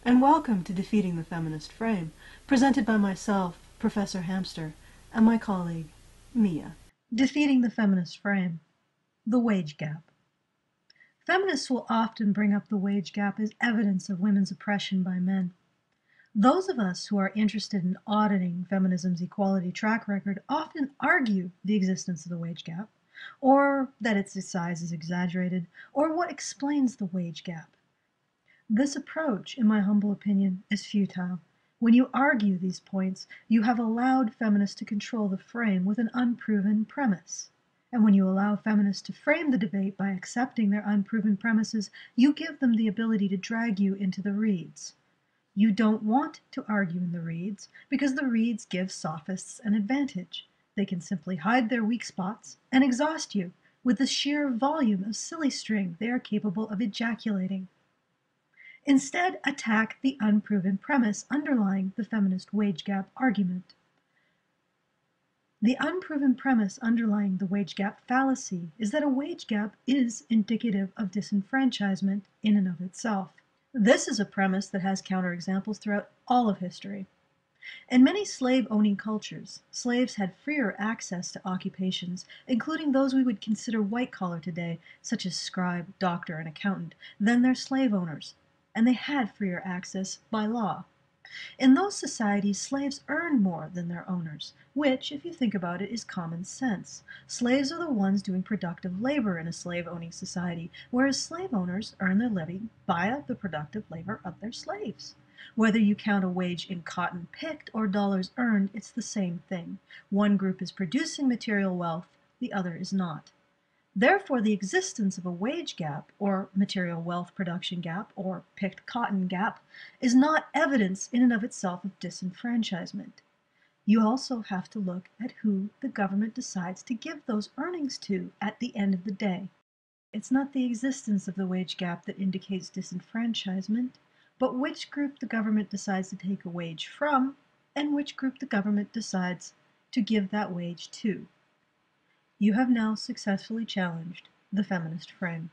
and welcome to Defeating the Feminist Frame, presented by myself, Professor Hamster, and my colleague, Mia. Defeating the Feminist Frame. The wage gap. Feminists will often bring up the wage gap as evidence of women's oppression by men. Those of us who are interested in auditing feminism's equality track record often argue the existence of the wage gap, or that its size is exaggerated, or what explains the wage gap. This approach, in my humble opinion, is futile. When you argue these points, you have allowed feminists to control the frame with an unproven premise. And when you allow feminists to frame the debate by accepting their unproven premises, you give them the ability to drag you into the reeds. You don't want to argue in the reeds because the reeds give sophists an advantage. They can simply hide their weak spots and exhaust you with the sheer volume of silly string they are capable of ejaculating. Instead, attack the unproven premise underlying the feminist wage gap argument. The unproven premise underlying the wage gap fallacy is that a wage gap is indicative of disenfranchisement in and of itself. This is a premise that has counterexamples throughout all of history. In many slave-owning cultures, slaves had freer access to occupations, including those we would consider white-collar today, such as scribe, doctor, and accountant, than their slave owners, and they had freer access by law. In those societies, slaves earned more than their owners, which, if you think about it, is common sense. Slaves are the ones doing productive labor in a slave-owning society, whereas slave owners earn their living via the productive labor of their slaves. Whether you count a wage in cotton picked or dollars earned, it's the same thing. One group is producing material wealth, the other is not. Therefore, the existence of a wage gap, or material wealth production gap, or picked cotton gap, is not evidence in and of itself of disenfranchisement. You also have to look at who the government decides to give those earnings to at the end of the day. It's not the existence of the wage gap that indicates disenfranchisement, but which group the government decides to take a wage from, and which group the government decides to give that wage to. You have now successfully challenged the feminist frame.